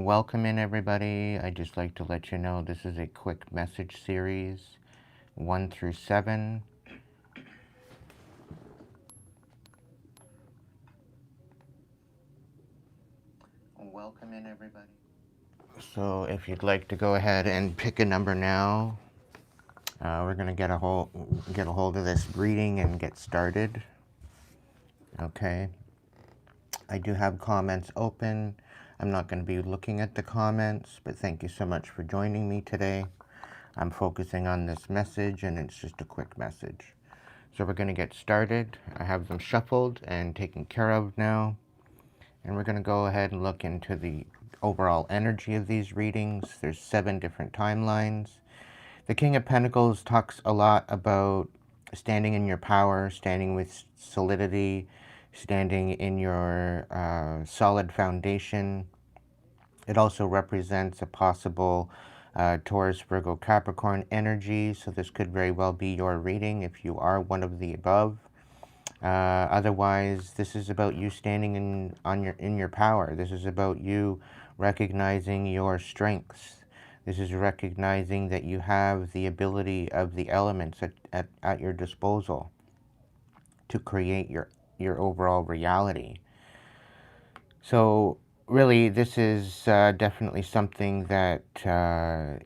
Welcome in, everybody. I'd just like to let you know this is a quick message series, 1 through 7. Welcome in, everybody. So if you'd like to go ahead and pick a number now, we're going to get a hold of this reading and get started. Okay. I do have comments open. I'm not going to be looking at the comments, but thank you so much for joining me today. I'm focusing on this message, and it's just a quick message. So we're going to get started. I have them shuffled and taken care of now. And we're going to go ahead and look into the overall energy of these readings. There's 7 different timelines. The King of Pentacles talks a lot about standing in your power, standing with solidity, standing in your solid foundation. It also represents a possible Taurus, Virgo, Capricorn energy, so this could very well be your reading if you are one of the above. Otherwise, this is about you standing in your power. This is about you recognizing your strengths. This is recognizing that you have the ability of the elements at your disposal to create your overall reality. So really, this is definitely something that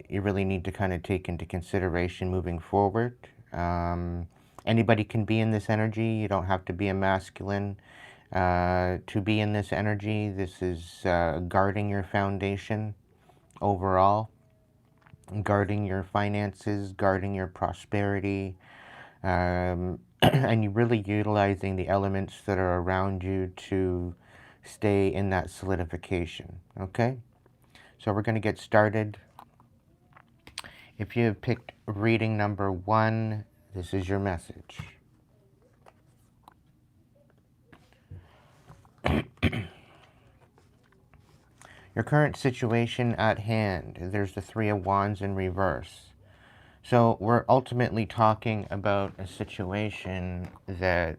you really need to kind of take into consideration moving forward. Anybody can be in this energy. You don't have to be a masculine to be in this energy. This is guarding your foundation overall, guarding your finances, guarding your prosperity, and you're really utilizing the elements that are around you to stay in that solidification. Okay? So we're going to get started. If you have picked reading number 1, this is your message. Your current situation at hand. There's the 3 of Wands in reverse. So we're ultimately talking about a situation that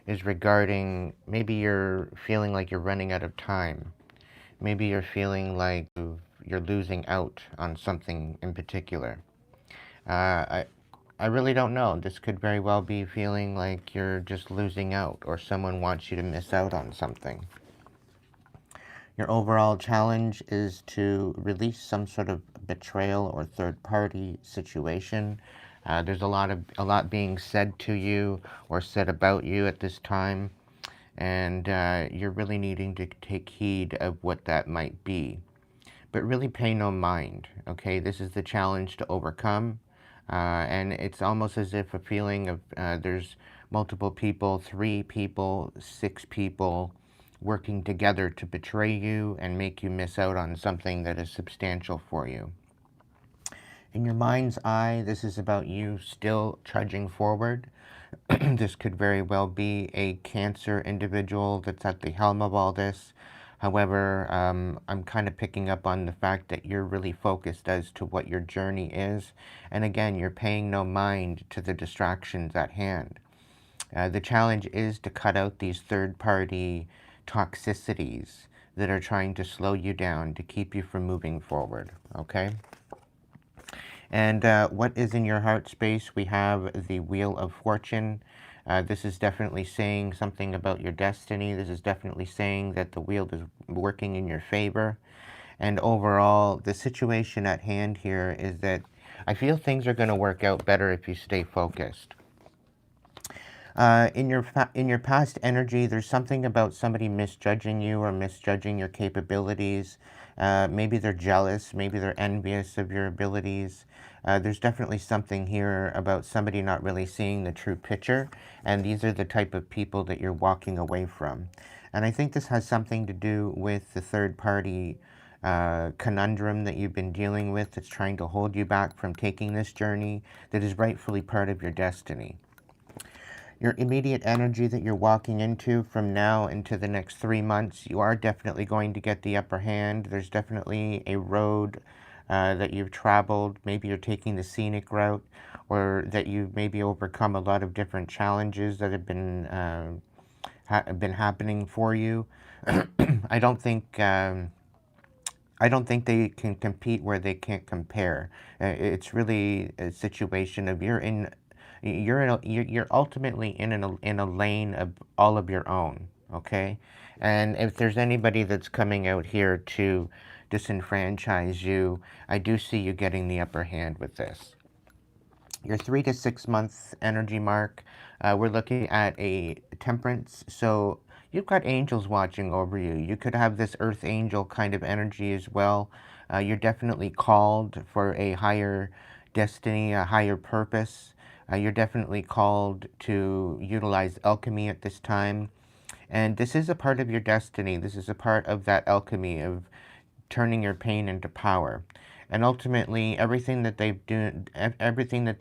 is regarding, maybe you're feeling like you're running out of time. Maybe you're feeling like you're losing out on something in particular. I really don't know. This could very well be feeling like you're just losing out, or someone wants you to miss out on something. Your overall challenge is to release some sort of betrayal or third-party situation. There's a lot being said to you or said about you at this time, and you're really needing to take heed of what that might be. But really pay no mind, okay? This is the challenge to overcome. And it's almost as if a feeling of there's multiple people, 3 people, 6 people working together to betray you and make you miss out on something that is substantial for you. In your mind's eye, this is about you still trudging forward. This could very well be a Cancer individual that's at the helm of all this. However, I'm kind of picking up on the fact that you're really focused as to what your journey is. And again, you're paying no mind to the distractions at hand. The challenge is to cut out these third-party toxicities that are trying to slow you down, to keep you from moving forward, okay? And what is in your heart space? We have the Wheel of Fortune. This is definitely saying something about your destiny. This is definitely saying that the wheel is working in your favor. And overall, the situation at hand here is that I feel things are going to work out better if you stay focused. In your past energy, there's something about somebody misjudging you or misjudging your capabilities. Maybe they're jealous. Maybe they're envious of your abilities. There's definitely something here about somebody not really seeing the true picture. And these are the type of people that you're walking away from. And I think this has something to do with the third-party conundrum that you've been dealing with that's trying to hold you back from taking this journey that is rightfully part of your destiny. Your immediate energy that you're walking into from now into the next 3 months, you are definitely going to get the upper hand. There's definitely a road that you've traveled. Maybe you're taking the scenic route, or that you've maybe overcome a lot of different challenges that have been happening for you. I don't think I don't think they can compete where they can't compare. It's really a situation of you're ultimately in a lane of all of your own, okay? And if there's anybody that's coming out here to disenfranchise you, I do see you getting the upper hand with this. Your 3 to 6 month energy mark, we're looking at a temperance. So you've got angels watching over you. You could have this earth angel kind of energy as well. You're definitely called for a higher destiny, a higher purpose. You're definitely called to utilize alchemy at this time. And this is a part of your destiny. This is a part of that alchemy of turning your pain into power. And ultimately, everything that they've done, everything that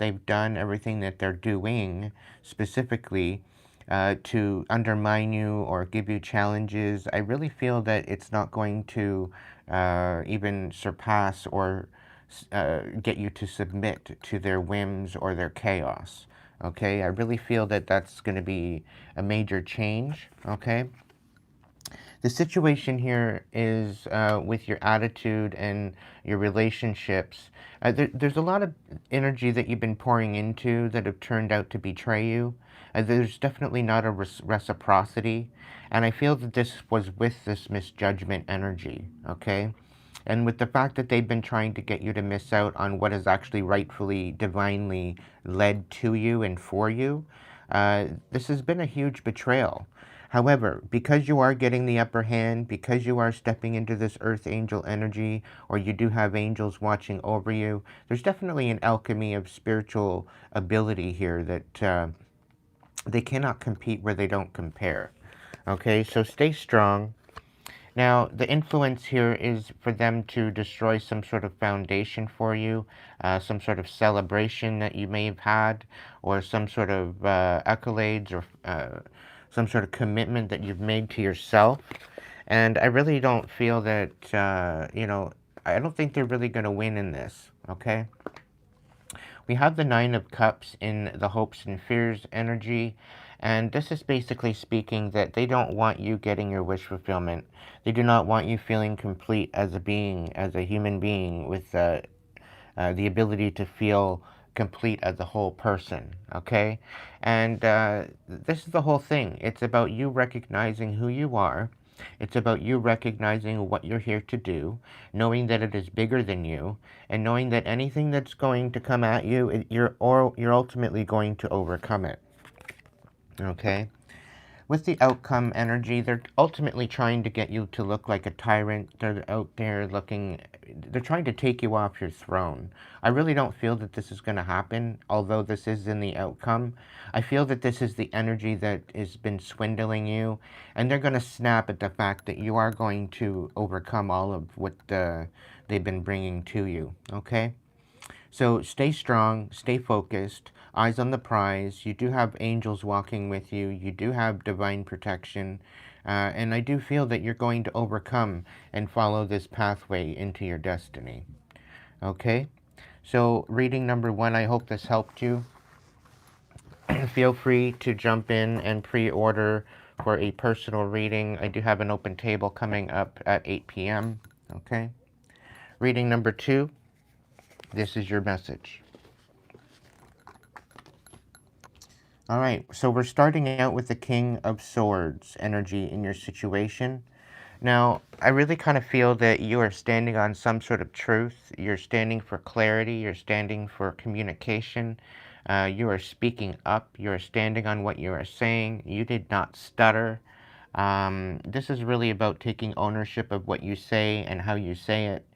they're doing specifically to undermine you or give you challenges, I really feel that it's not going to even surpass or get you to submit to their whims or their chaos. Okay, I really feel that that's going to be a major change. Okay. The situation here is with your attitude and your relationships. There's a lot of energy that you've been pouring into that have turned out to betray you. There's definitely not a reciprocity. And I feel that this was with this misjudgment energy, okay? And with the fact that they've been trying to get you to miss out on what is actually rightfully, divinely led to you and for you, this has been a huge betrayal. However, because you are getting the upper hand, because you are stepping into this earth angel energy, or you do have angels watching over you, there's definitely an alchemy of spiritual ability here that they cannot compete where they don't compare. Okay, so stay strong. Now, the influence here is for them to destroy some sort of foundation for you, some sort of celebration that you may have had, or some sort of accolades or some sort of commitment that you've made to yourself. And I really don't feel that, I don't think they're really going to win in this, okay? We have the Nine of Cups in the hopes and fears energy, and this is basically speaking that they don't want you getting your wish fulfillment. They do not want you feeling complete as a being, as a human being, with the ability to feel complete as a whole person, okay? And this is the whole thing. It's about you recognizing who you are. It's about you recognizing what you're here to do, knowing that it is bigger than you, and knowing that anything that's going to come at you, you're ultimately going to overcome it. Okay? With the outcome energy, they're ultimately trying to get you to look like a tyrant. They're out there they're trying to take you off your throne. I really don't feel that this is going to happen, although this is in the outcome. I feel that this is the energy that has been swindling you, and they're going to snap at the fact that you are going to overcome all of what they've been bringing to you, okay? So stay strong, stay focused, eyes on the prize. You do have angels walking with you. You do have divine protection. And I do feel that you're going to overcome and follow this pathway into your destiny. Okay? So, reading number 1, I hope this helped you. Feel free to jump in and pre order for a personal reading. I do have an open table coming up at 8 p.m. Okay? Reading number 2, this is your message. All right, so we're starting out with the King of Swords energy in your situation. Now, I really kind of feel that you are standing on some sort of truth. You're standing for clarity. You're standing for communication. You are speaking up. You are standing on what you are saying. You did not stutter. This is really about taking ownership of what you say and how you say it.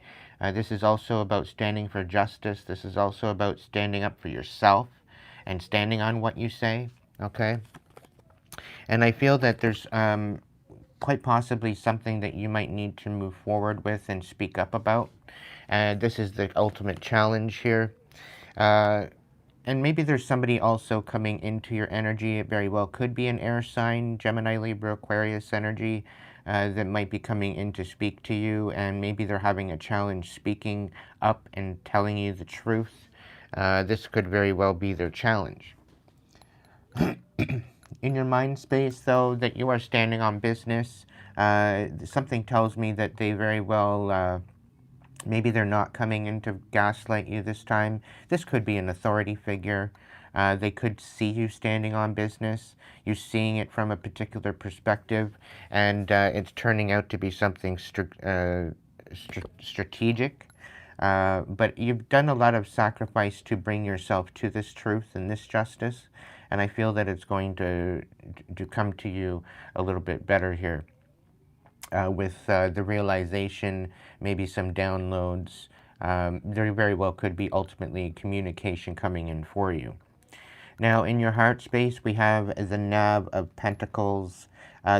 This is also about standing for justice. This is also about standing up for yourself and standing on what you say, okay? And I feel that there's quite possibly something that you might need to move forward with and speak up about. This is the ultimate challenge here. And maybe there's somebody also coming into your energy. It very well could be an air sign, Gemini, Libra, Aquarius energy that might be coming in to speak to you. And maybe they're having a challenge speaking up and telling you the truth. This could very well be their challenge. In your mind space, though, that you are standing on business, something tells me that they very well Maybe they're not coming in to gaslight you this time. This could be an authority figure. They could see you standing on business, you seeing it from a particular perspective, and it's turning out to be something strategic. But you've done a lot of sacrifice to bring yourself to this truth and this justice, and I feel that it's going to come to you a little bit better here with the realization, maybe some downloads. There very well could be ultimately communication coming in for you. Now, in your heart space, we have the Knave of Pentacles.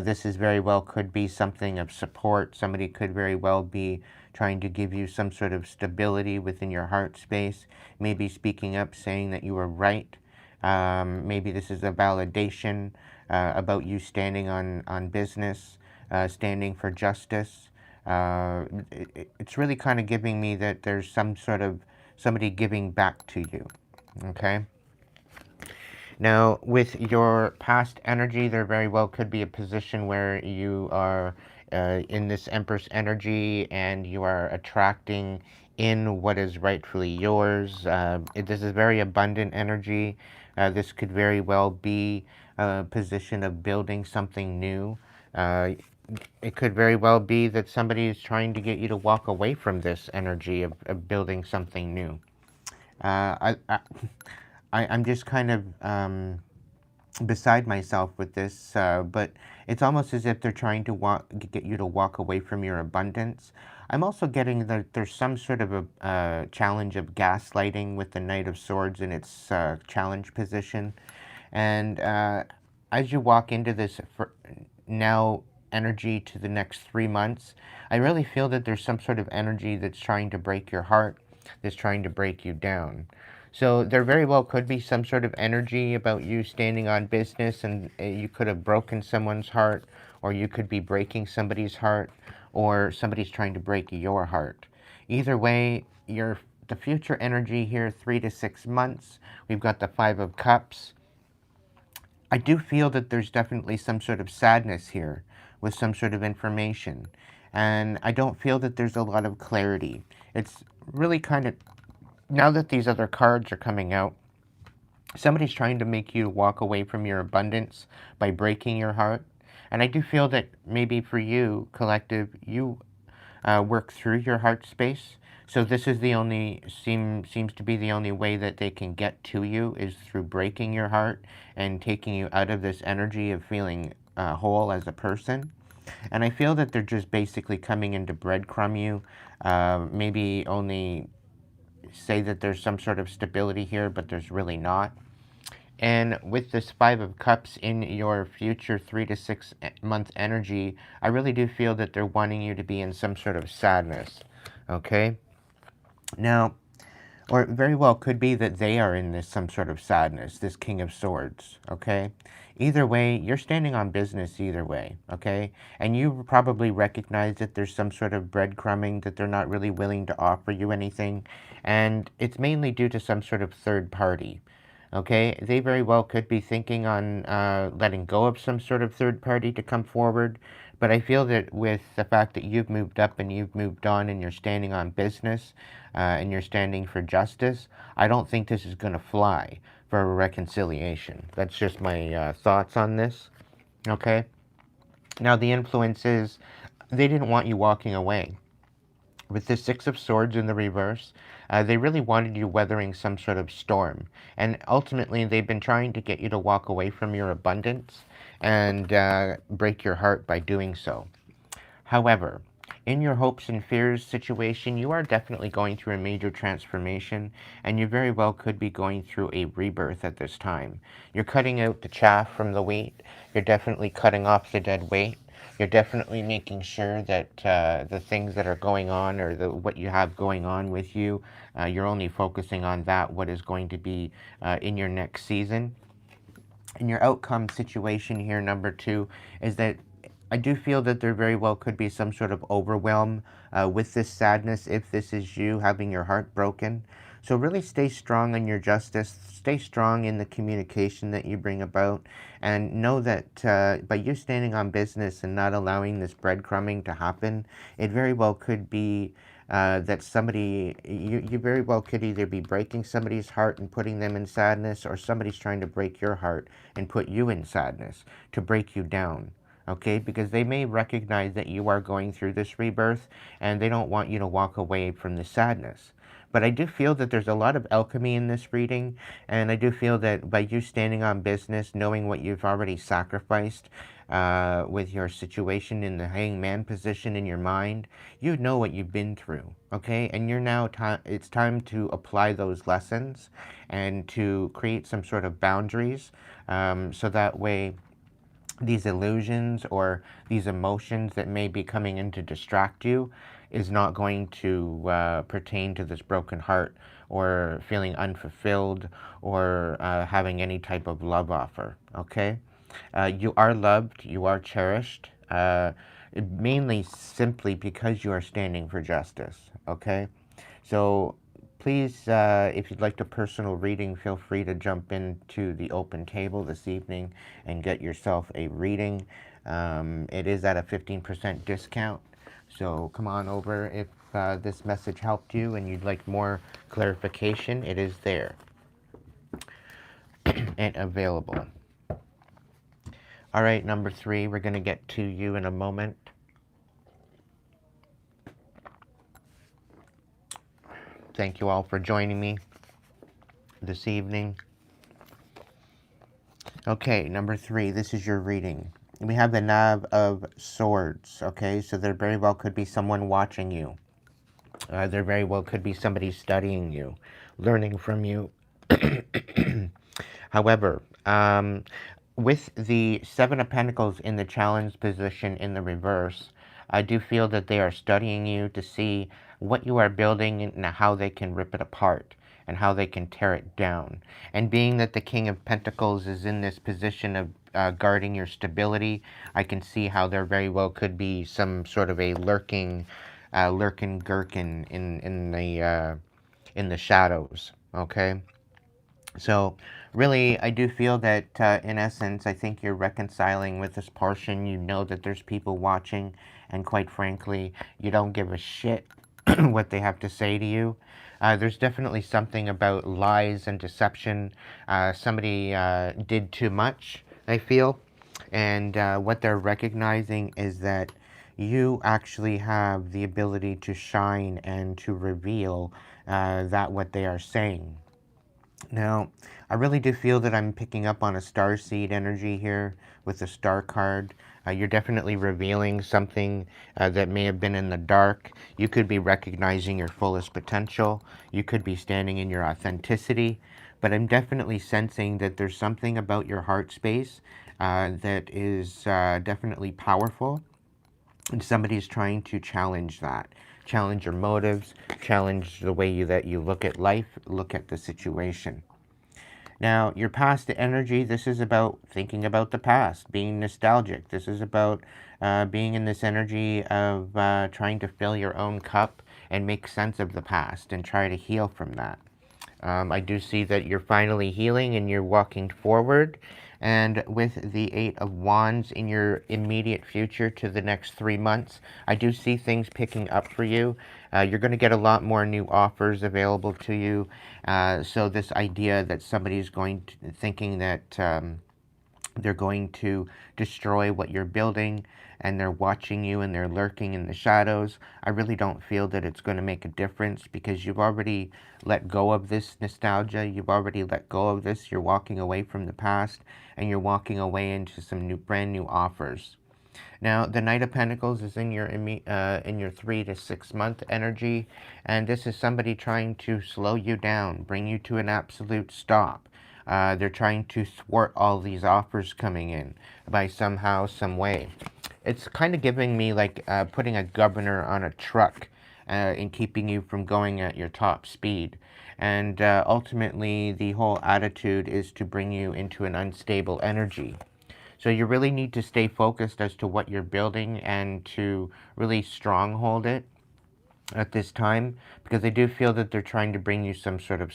This is very well could be something of support. Somebody could very well be trying to give you some sort of stability within your heart space. Maybe speaking up, saying that you were right. Maybe this is a validation about you standing on business, standing for justice. It's really kind of giving me that there's some sort of somebody giving back to you. Okay? Now, with your past energy, there very well could be a position where you are in this Empress energy and you are attracting in what is rightfully yours. This is very abundant energy. This could very well be a position of building something new. Uh, it could very well be that somebody is trying to get you to walk away from this energy of building something new. I'm just kind of beside myself with this, but it's almost as if they're trying to get you to walk away from your abundance. I'm also getting that there's some sort of a challenge of gaslighting with the Knight of Swords in its challenge position. And as you walk into this now energy to the next 3 months, I really feel that there's some sort of energy that's trying to break your heart, that's trying to break you down. So there very well could be some sort of energy about you standing on business, and you could have broken someone's heart, or you could be breaking somebody's heart, or somebody's trying to break your heart. Either way, the future energy here, 3 to 6 months. We've got the Five of Cups. I do feel that there's definitely some sort of sadness here with some sort of information. And I don't feel that there's a lot of clarity. It's really kind of, now that these other cards are coming out, somebody's trying to make you walk away from your abundance by breaking your heart. And I do feel that maybe for you, collective, you work through your heart space. So this is the only seems to be the only way that they can get to you is through breaking your heart and taking you out of this energy of feeling whole as a person. And I feel that they're just basically coming in to breadcrumb you, maybe only say that there's some sort of stability here, but there's really not. And with this Five of Cups in your future 3 to 6 month energy, I really do feel that they're wanting you to be in some sort of sadness. Okay? Now, or it very well could be that they are in this some sort of sadness, this King of Swords. Okay? Either way, you're standing on business either way. Okay? And you probably recognize that there's some sort of breadcrumbing, that they're not really willing to offer you anything. And it's mainly due to some sort of third party. Okay, they very well could be thinking on letting go of some sort of third party to come forward. But I feel that with the fact that you've moved up and you've moved on and you're standing on business and you're standing for justice, I don't think this is going to fly for a reconciliation. That's just my thoughts on this. Okay, now the influence is they didn't want you walking away. With the Six of Swords in the reverse, they really wanted you weathering some sort of storm. And ultimately, they've been trying to get you to walk away from your abundance and break your heart by doing so. However, in your hopes and fears situation, you are definitely going through a major transformation, and you very well could be going through a rebirth at this time. You're cutting out the chaff from the wheat. You're definitely cutting off the dead weight. You're definitely making sure that the things that are going on or what you have going on with you, you're only focusing on that, what is going to be in your next season. And your outcome situation here, number 2, is that I do feel that there very well could be some sort of overwhelm with this sadness if this is you having your heart broken. So really stay strong in your justice, stay strong in the communication that you bring about, and know that by you standing on business and not allowing this breadcrumbing to happen, it very well could be that somebody, you very well could either be breaking somebody's heart and putting them in sadness, or somebody's trying to break your heart and put you in sadness to break you down. Okay, because they may recognize that you are going through this rebirth and they don't want you to walk away from the sadness. But I do feel that there's a lot of alchemy in this reading, and I do feel that by you standing on business, knowing what you've already sacrificed with your situation in the hangman position in your mind, you know what you've been through, okay? And you're now, it's time to apply those lessons and to create some sort of boundaries, so that way these illusions or these emotions that may be coming in to distract you is not going to pertain to this broken heart or feeling unfulfilled or having any type of love offer, okay? You are loved, you are cherished, mainly simply because you are standing for justice, okay? So please, if you'd like a personal reading, feel free to jump into the open table this evening and get yourself a reading. It is at a 15% discount. So come on over if this message helped you and you'd like more clarification. It is there and available. All right, number 3, we're going to get to you in a moment. Thank you all for joining me this evening. Okay, number 3, this is your reading. We have the Knave of Swords, okay? So there very well could be someone watching you. There very well could be somebody studying you, learning from you. However, with the Seven of Pentacles in the challenge position in the reverse, I do feel that they are studying you to see what you are building and how they can rip it apart and how they can tear it down. And being that the King of Pentacles is in this position of guarding your stability, I can see how there very well could be some sort of a lurking gherkin in the shadows. Okay, so really, I do feel that in essence, I think you're reconciling with this portion. You know that there's people watching, and quite frankly, you don't give a shit what they have to say to you. There's definitely something about lies and deception. Somebody did too much, I feel. And what they're recognizing is that you actually have the ability to shine and to reveal that what they are saying. Now, I really do feel that I'm picking up on a star seed energy here with the star card. You're definitely revealing something that may have been in the dark. You could be recognizing your fullest potential. You could be standing in your authenticity. But I'm definitely sensing that there's something about your heart space that is definitely powerful. And somebody's trying to challenge that. Challenge your motives, challenge the way that you look at life, look at the situation. Now, your past energy, this is about thinking about the past, being nostalgic. This is about being in this energy of trying to fill your own cup and make sense of the past and try to heal from that. I do see that you're finally healing and you're walking forward. And with the 8 of Wands in your immediate future to the next 3 months, I do see things picking up for you. You're going to get a lot more new offers available to you. So this idea that somebody's thinking that they're going to destroy what you're building and they're watching you and they're lurking in the shadows, I really don't feel that it's going to make a difference because you've already let go of this nostalgia. You've already let go of this. You're walking away from the past and you're walking away into some brand new offers. Now, the Knight of Pentacles is in your 3 to 6 month energy, and this is somebody trying to slow you down, bring you to an absolute stop. They're trying to thwart all these offers coming in by somehow, some way. It's kind of giving me like putting a governor on a truck and keeping you from going at your top speed. And ultimately, the whole attitude is to bring you into an unstable energy. So you really need to stay focused as to what you're building and to really stronghold it at this time, because I do feel that they're trying to bring you some sort of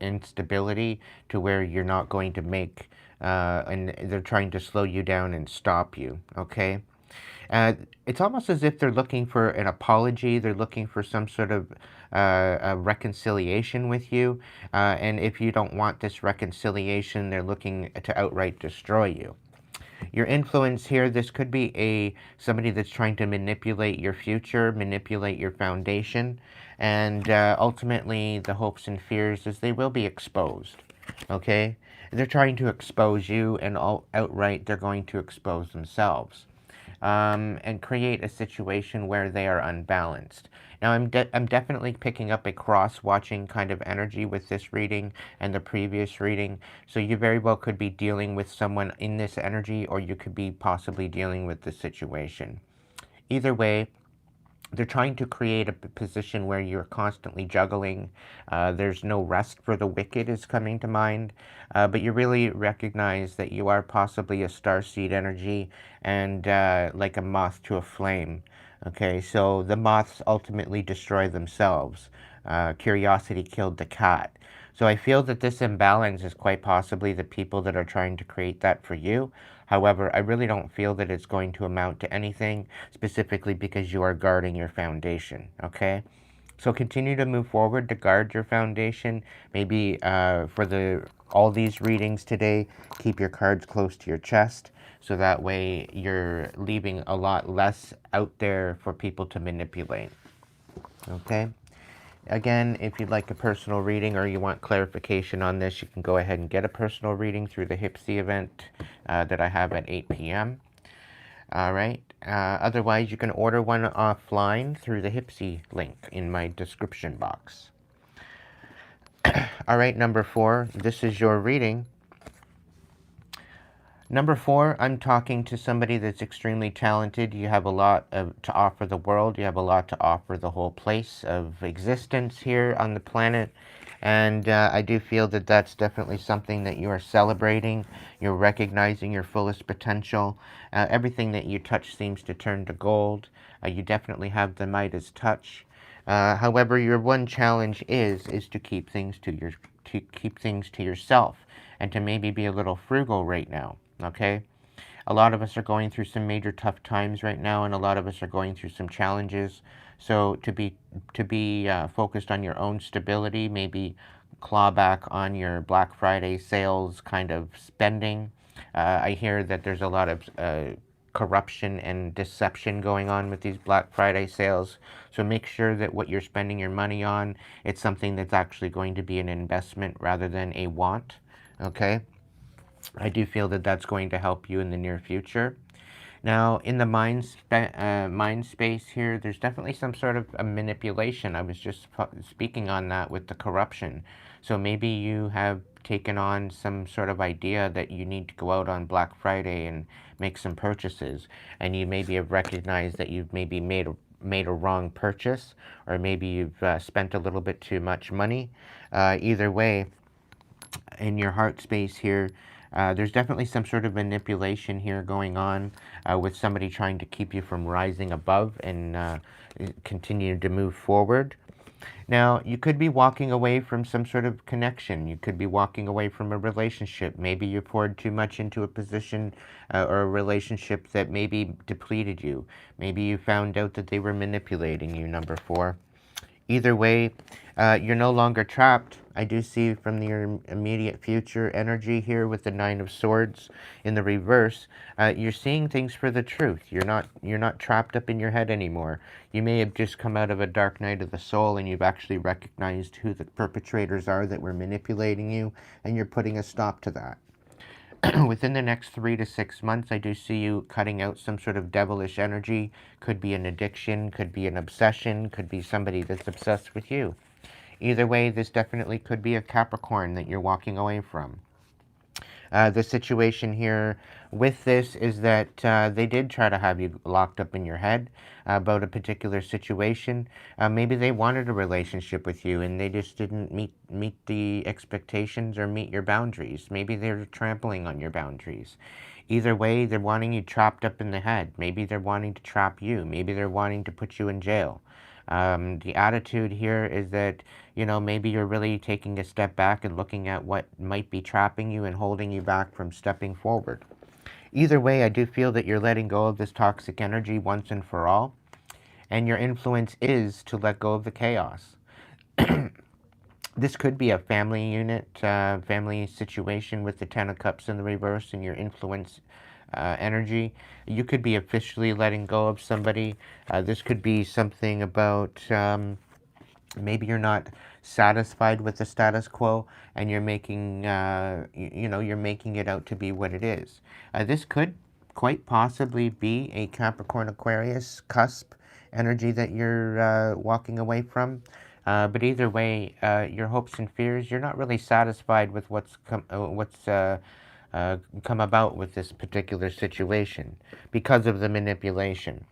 instability to where you're not going to make, and they're trying to slow you down and stop you, okay? It's almost as if they're looking for an apology. They're looking for some sort of a reconciliation with you. And if you don't want this reconciliation, they're looking to outright destroy you. Your influence here, this could be somebody that's trying to manipulate your future, manipulate your foundation, and ultimately the hopes and fears is they will be exposed. Okay? They're trying to expose you, and outright they're going to expose themselves. And create a situation where they are unbalanced. Now, I'm definitely picking up a cross-watching kind of energy with this reading and the previous reading. So you very well could be dealing with someone in this energy, or you could be possibly dealing with the situation. Either way, they're trying to create a position where you're constantly juggling. There's no rest for the wicked is coming to mind. But you really recognize that you are possibly a starseed energy and like a moth to a flame. Okay, so the moths ultimately destroy themselves. Curiosity killed the cat. So I feel that this imbalance is quite possibly the people that are trying to create that for you. However, I really don't feel that it's going to amount to anything, specifically because you are guarding your foundation, okay? So continue to move forward to guard your foundation. Maybe for all these readings today, keep your cards close to your chest, so that way you're leaving a lot less out there for people to manipulate, okay? Again, if you'd like a personal reading or you want clarification on this, you can go ahead and get a personal reading through the HIPSY event that I have at 8 p.m. All right. Otherwise, you can order one offline through the HIPSY link in my description box. All right, number 4, this is your reading. Number 4, I'm talking to somebody that's extremely talented. You have a lot to offer the world. You have a lot to offer the whole place of existence here on the planet. And I do feel that that's definitely something that you are celebrating. You're recognizing your fullest potential. Everything that you touch seems to turn to gold. You definitely have the Midas touch. However, your one challenge is to keep things to yourself, and to maybe be a little frugal right now. Okay, a lot of us are going through some major tough times right now, and a lot of us are going through some challenges. So to be focused on your own stability, maybe claw back on your Black Friday sales kind of spending. I hear that there's a lot of corruption and deception going on with these Black Friday sales. So make sure that what you're spending your money on, it's something that's actually going to be an investment rather than a want. Okay? I do feel that that's going to help you in the near future. Now, in the mind space here, there's definitely some sort of a manipulation. I was just speaking on that with the corruption. So maybe you have taken on some sort of idea that you need to go out on Black Friday and make some purchases, and you maybe have recognized that you've maybe made a wrong purchase, or maybe you've spent a little bit too much money. Either way, in your heart space here, there's definitely some sort of manipulation here going on with somebody trying to keep you from rising above and continue to move forward. Now, you could be walking away from some sort of connection. You could be walking away from a relationship. Maybe you poured too much into a position or a relationship that maybe depleted you. Maybe you found out that they were manipulating you, number 4. Either way, you're no longer trapped. I do see from your immediate future energy here with the 9 of Swords in the reverse, you're seeing things for the truth. You're not trapped up in your head anymore. You may have just come out of a dark night of the soul, and you've actually recognized who the perpetrators are that were manipulating you, and you're putting a stop to that. Within the next 3 to 6 months, I do see you cutting out some sort of devilish energy. Could be an addiction, could be an obsession, could be somebody that's obsessed with you. Either way, this definitely could be a Capricorn that you're walking away from. The situation here with this is that they did try to have you locked up in your head about a particular situation. Maybe they wanted a relationship with you and they just didn't meet the expectations or meet your boundaries. Maybe they're trampling on your boundaries. Either way, they're wanting you trapped up in the head. Maybe they're wanting to trap you. Maybe they're wanting to put you in jail. The attitude here is that, maybe you're really taking a step back and looking at what might be trapping you and holding you back from stepping forward. Either way, I do feel that you're letting go of this toxic energy once and for all, and your influence is to let go of the chaos. This could be a family unit, family situation with the Ten of Cups in the reverse and your influence energy. You could be officially letting go of somebody. This could be something about maybe you're not satisfied with the status quo and you're making, you're making it out to be what it is. This could quite possibly be a Capricorn Aquarius cusp energy that you're walking away from. But either way, your hopes and fears, you're not really satisfied with what's come about with this particular situation because of the manipulation.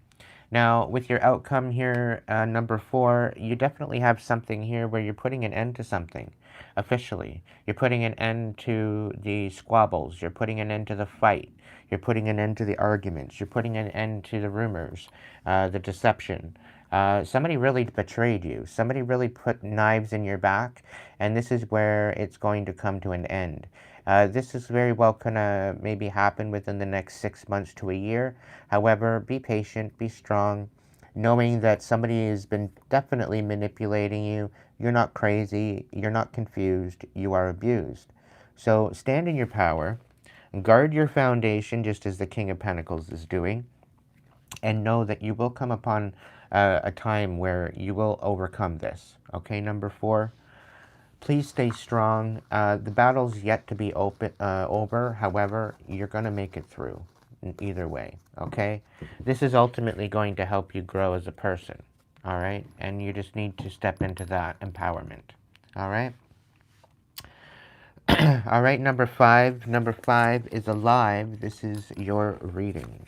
Now, with your outcome here, number 4, you definitely have something here where you're putting an end to something officially. You're putting an end to the squabbles. You're putting an end to the fight. You're putting an end to the arguments. You're putting an end to the rumors, the deception. Somebody really betrayed you. Somebody really put knives in your back, and this is where it's going to come to an end. This is very well going to maybe happen within the next 6 months to a year. However, be patient, be strong, knowing that somebody has been definitely manipulating you. You're not crazy, you're not confused, you are abused. So stand in your power, guard your foundation just as the King of Pentacles is doing, and know that you will come upon a time where you will overcome this. Okay, number 4. Please stay strong. The battle's yet to be over. However, you're going to make it through either way, okay? This is ultimately going to help you grow as a person, all right? And you just need to step into that empowerment, all right? All right, number 5. Number 5 is alive. This is your reading.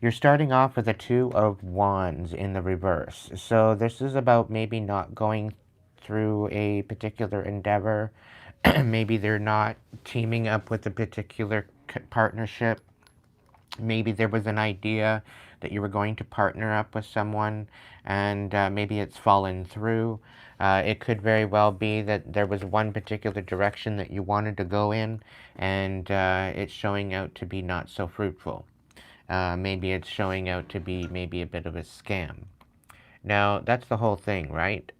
You're starting off with a 2 of Wands in the reverse. So this is about maybe not going through a particular endeavor. Maybe they're not teaming up with a particular partnership. Maybe there was an idea that you were going to partner up with someone and maybe it's fallen through. It could very well be that there was one particular direction that you wanted to go in and it's showing out to be not so fruitful. Maybe it's showing out to be maybe a bit of a scam. Now, that's the whole thing, right?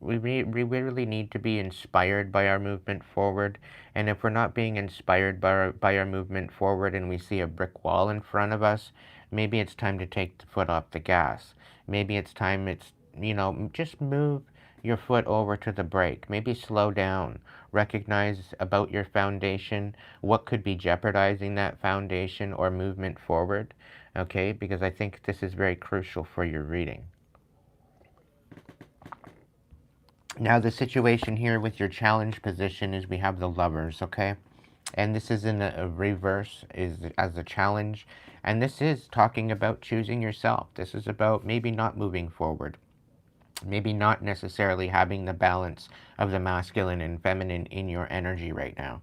We really need to be inspired by our movement forward. And if we're not being inspired by our movement forward and we see a brick wall in front of us, maybe it's time to take the foot off the gas. Maybe it's time just move your foot over to the brake. Maybe slow down. Recognize about your foundation, what could be jeopardizing that foundation or movement forward. Okay, because I think this is very crucial for your reading. Now the situation here with your challenge position is we have the Lovers, okay? And this is in a reverse as a challenge. And this is talking about choosing yourself. This is about maybe not moving forward. Maybe not necessarily having the balance of the masculine and feminine in your energy right now.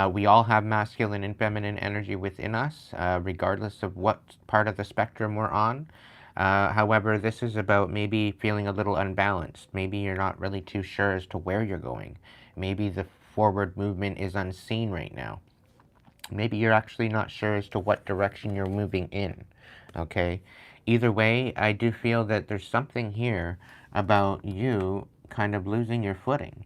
We all have masculine and feminine energy within us, regardless of what part of the spectrum we're on. However, this is about maybe feeling a little unbalanced. Maybe you're not really too sure as to where you're going. Maybe the forward movement is unseen right now. Maybe you're actually not sure as to what direction you're moving in, okay? Either way, I do feel that there's something here about you kind of losing your footing,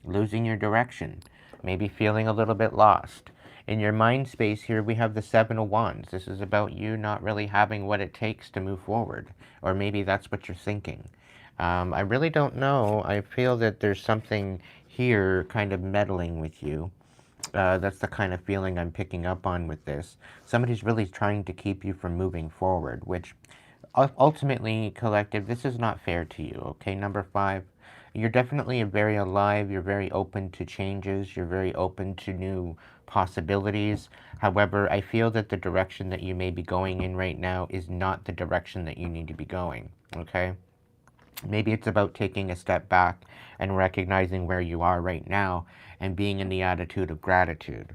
losing your direction, maybe feeling a little bit lost. In your mind space here, we have the 7 of Wands. This is about you not really having what it takes to move forward, or maybe that's what you're thinking. I really don't know. I feel that there's something here kind of meddling with you. That's the kind of feeling I'm picking up on with this. Somebody's really trying to keep you from moving forward, which ultimately, collective, this is not fair to you, okay? Number 5, you're definitely very alive. You're very open to changes. You're very open to new possibilities. However, I feel that the direction that you may be going in right now is not the direction that you need to be going, okay? Maybe it's about taking a step back and recognizing where you are right now and being in the attitude of gratitude.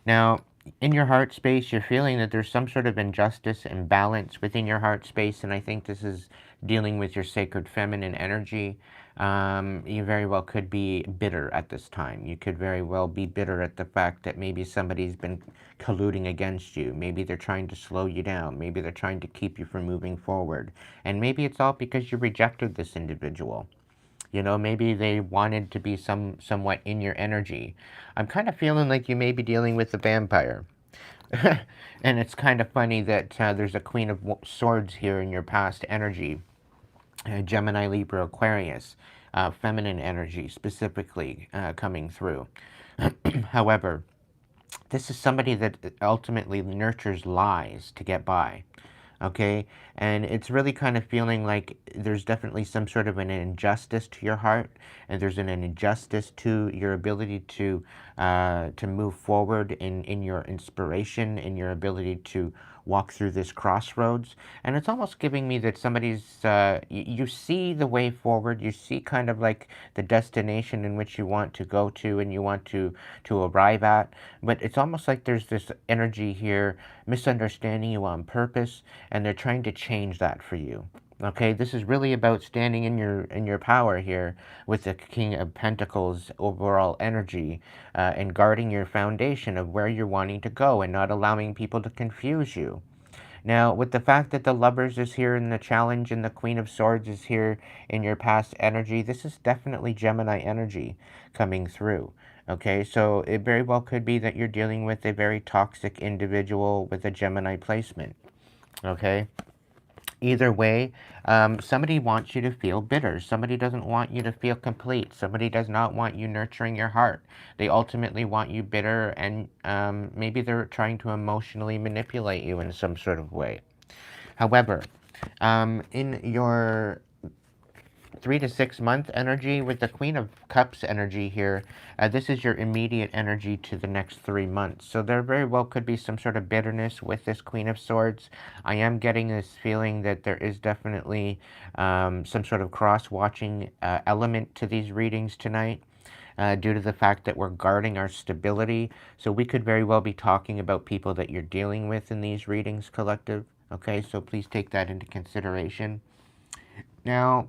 Now, in your heart space, you're feeling that there's some sort of injustice, imbalance within your heart space, and I think this is dealing with your sacred feminine energy. You very well could be bitter at this time. You could very well be bitter at the fact that maybe somebody's been colluding against you. Maybe they're trying to slow you down. Maybe they're trying to keep you from moving forward. And maybe it's all because you rejected this individual. You know, maybe they wanted to be somewhat in your energy. I'm kind of feeling like you may be dealing with a vampire. And it's kind of funny that there's a Queen of Swords here in your past energy. Gemini, Libra, Aquarius, feminine energy specifically coming through. However, this is somebody that ultimately nurtures lies to get by. Okay, and it's really kind of feeling like there's definitely some sort of an injustice to your heart, and there's an injustice to your ability to move forward in your inspiration, in your ability to walk through this crossroads. And it's almost giving me that somebody's you see the way forward, you see kind of like the destination in which you want to go to and you want to arrive at, but it's almost like there's this energy here misunderstanding you on purpose, and they're trying to change that for you. Okay, this is really about standing in your power here with the King of Pentacles overall energy, and guarding your foundation of where you're wanting to go and not allowing people to confuse you. Now, with the fact that the Lovers is here in the challenge and the Queen of Swords is here in your past energy, this is definitely Gemini energy coming through. Okay, so it very well could be that you're dealing with a very toxic individual with a Gemini placement. Okay, either way, somebody wants you to feel bitter. Somebody doesn't want you to feel complete. Somebody does not want you nurturing your heart. They ultimately want you bitter, and maybe they're trying to emotionally manipulate you in some sort of way. However, in your 3 to 6 month energy with the Queen of Cups energy here, this is your immediate energy to the next 3 months. So there very well could be some sort of bitterness with this Queen of Swords. I am getting this feeling that there is definitely some sort of cross-watching element to these readings tonight. Due to the fact that we're guarding our stability. So we could very well be talking about people that you're dealing with in these readings, collective. Okay, so please take that into consideration. Now,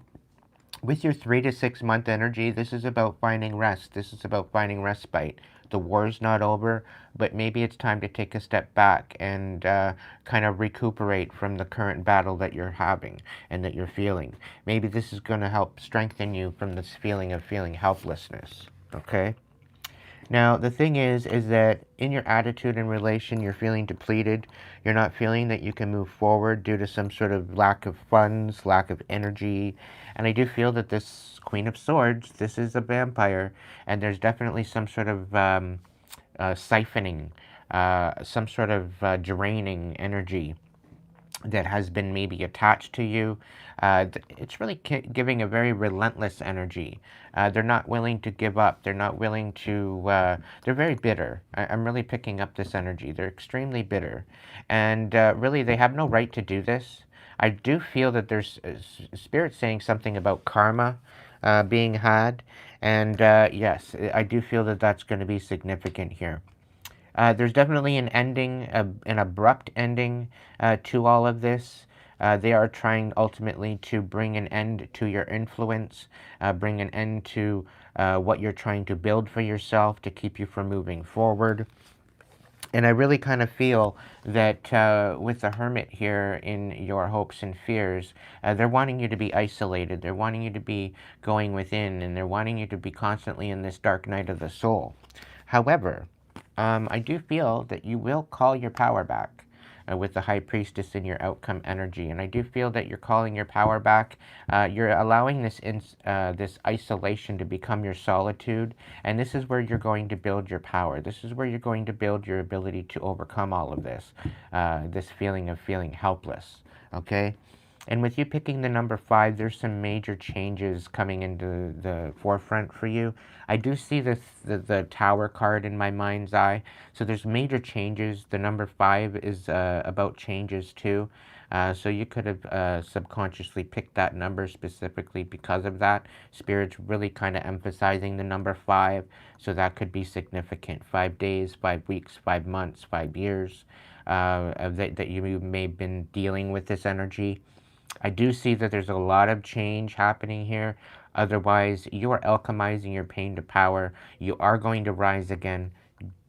with your 3 to 6 month energy, this is about finding rest. This is about finding respite. The war's not over, but maybe it's time to take a step back and kind of recuperate from the current battle that you're having and that you're feeling. Maybe this is going to help strengthen you from this feeling of feeling helplessness. Okay? Now, the thing is that in your attitude and relation, you're feeling depleted. You're not feeling that you can move forward due to some sort of lack of funds, lack of energy. And I do feel that this Queen of Swords, this is a vampire, and there's definitely some sort of siphoning, some sort of draining energy that has been maybe attached to you. It's really giving a very relentless energy. They're not willing to give up. They're not willing to, they're very bitter. I'm really picking up this energy. They're extremely bitter. And really, they have no right to do this. I do feel that there's spirit saying something about karma being had. And yes, I do feel that that's going to be significant here. There's definitely an ending, an abrupt ending to all of this. They are trying ultimately to bring an end to your influence, bring an end to what you're trying to build for yourself to keep you from moving forward. And I really kind of feel that with the Hermit here in your hopes and fears, they're wanting you to be isolated. They're wanting you to be going within, and they're wanting you to be constantly in this dark night of the soul. However, I do feel that you will call your power back with the High Priestess in your outcome energy. And I do feel that you're calling your power back. You're allowing this isolation to become your solitude. And this is where you're going to build your power. This is where you're going to build your ability to overcome all of this, this feeling of feeling helpless. Okay? And with you picking the number 5, there's some major changes coming into the forefront for you. I do see the Tower card in my mind's eye. So there's major changes. The number 5 is about changes too. So you could have subconsciously picked that number specifically because of that. Spirit's really kind of emphasizing the number 5, so that could be significant. 5 days, 5 weeks, 5 months, 5 years that you may have been dealing with this energy. I do see that there's a lot of change happening here. Otherwise, you are alchemizing your pain to power. You are going to rise again.